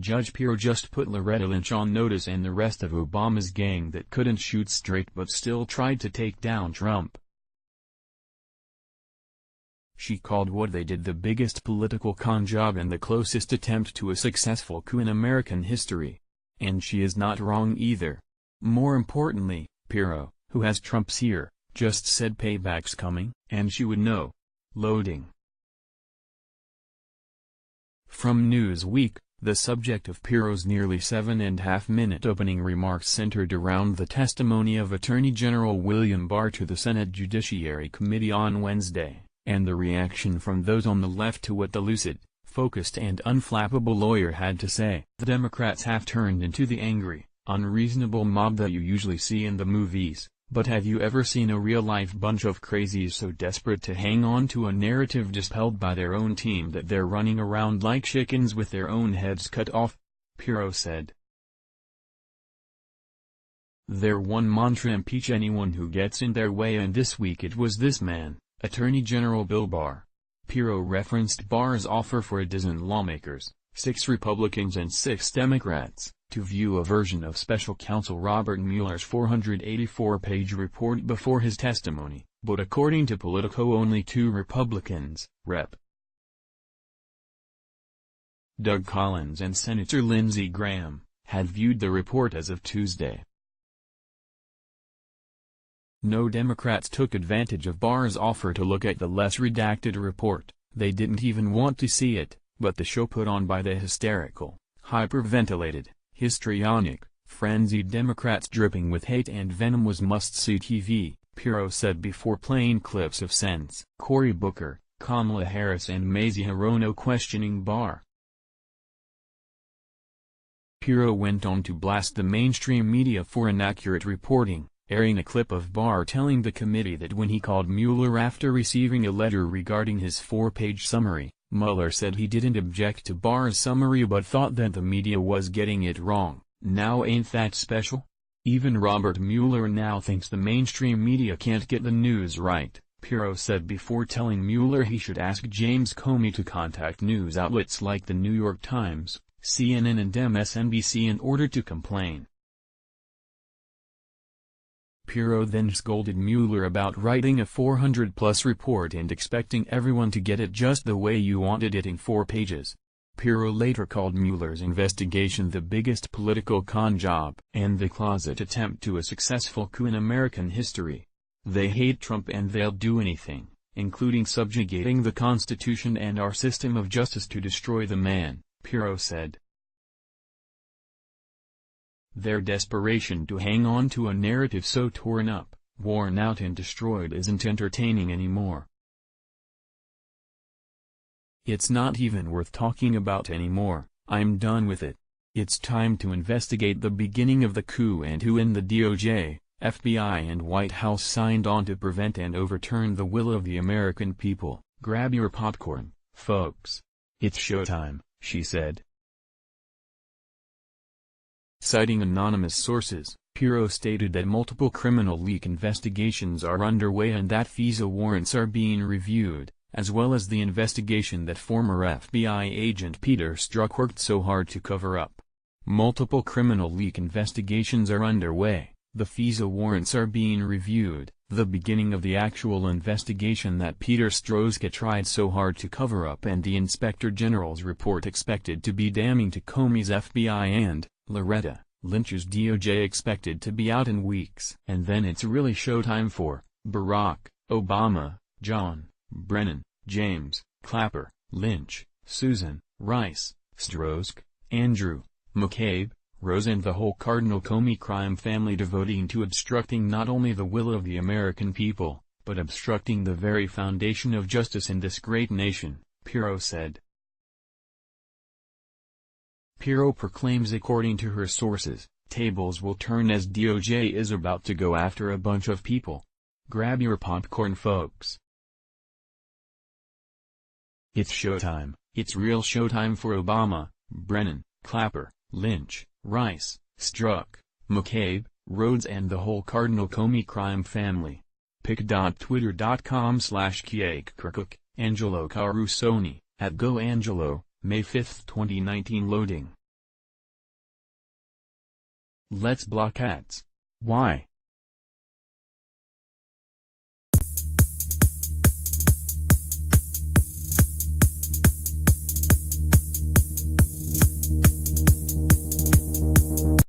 Judge Pirro just put Loretta Lynch on notice and the rest of Obama's gang that couldn't shoot straight but still tried to take down Trump. She called what they did the biggest political con job and the closest attempt to a successful coup in American history. And she is not wrong either. More importantly, Pirro, who has Trump's ear, just said payback's coming, and she would know. Loading. From Newsweek, the subject of Pirro's nearly 7.5-minute opening remarks centered around the testimony of Attorney General William Barr to the Senate Judiciary Committee on Wednesday, and the reaction from those on the left to what the lucid, focused and unflappable lawyer had to say. The Democrats have turned into the angry, unreasonable mob that you usually see in the movies, but have you ever seen a real-life bunch of crazies so desperate to hang on to a narrative dispelled by their own team that they're running around like chickens with their own heads cut off? Pirro said. Their one mantra: impeach anyone who gets in their way, and this week it was this man, Attorney General Bill Barr. Pirro referenced Barr's offer for a dozen lawmakers, 6 Republicans and 6 Democrats, to view a version of Special Counsel Robert Mueller's 484-page report before his testimony, but according to Politico only 2 Republicans, Rep. Doug Collins and Senator Lindsey Graham, had viewed the report as of Tuesday. No Democrats took advantage of Barr's offer to look at the less redacted report. They didn't even want to see it, but the show put on by the hysterical, hyperventilated, histrionic, frenzied Democrats dripping with hate and venom was must-see TV, Pirro said before playing clips of Sens. Cory Booker, Kamala Harris and Mazie Hirono questioning Barr. Pirro went on to blast the mainstream media for inaccurate reporting, airing a clip of Barr telling the committee that when he called Mueller after receiving a letter regarding his 4-page summary, Mueller said he didn't object to Barr's summary but thought that the media was getting it wrong. Now ain't that special? Even Robert Mueller now thinks the mainstream media can't get the news right, Pirro said before telling Mueller he should ask James Comey to contact news outlets like the New York Times, CNN and MSNBC in order to complain. Pirro then scolded Mueller about writing a 400-plus report and expecting everyone to get it just the way you wanted it in 4 pages. Pirro later called Mueller's investigation the biggest political con job and the closet attempt to a successful coup in American history. They hate Trump and they'll do anything, including subjugating the Constitution and our system of justice to destroy the man, Pirro said. Their desperation to hang on to a narrative so torn up, worn out and destroyed isn't entertaining anymore. It's not even worth talking about anymore. I'm done with it. It's time to investigate the beginning of the coup and who in the DOJ, FBI and White House signed on to prevent and overturn the will of the American people. Grab your popcorn, folks. It's showtime, she said. Citing anonymous sources, Pirro stated that multiple criminal leak investigations are underway and that FISA warrants are being reviewed, as well as the investigation that former FBI agent Peter Strzok worked so hard to cover up. Multiple criminal leak investigations are underway, the FISA warrants are being reviewed, the beginning of the actual investigation that Peter Strzok tried so hard to cover up, and the Inspector General's report expected to be damning to Comey's FBI and Loretta Lynch's DOJ expected to be out in weeks. And then it's really showtime for Barack Obama, John Brennan, James Clapper, Lynch, Susan Rice, Strzok, Andrew McCabe, Rose and the whole Cardinal Comey crime family devoting to obstructing not only the will of the American people, but obstructing the very foundation of justice in this great nation, Pirro said. Pirro proclaims according to her sources, tables will turn as DOJ is about to go after a bunch of people. Grab your popcorn, folks. It's showtime. It's real showtime for Obama, Brennan, Clapper, Lynch, Rice, Strzok, McCabe, Rhodes and the whole Cardinal Comey crime family. pic.twitter.com/KiakeKirkuk, Angelo Carusoni, @GoAngelo, May 5, 2019 Loading. Let's block ads. Why?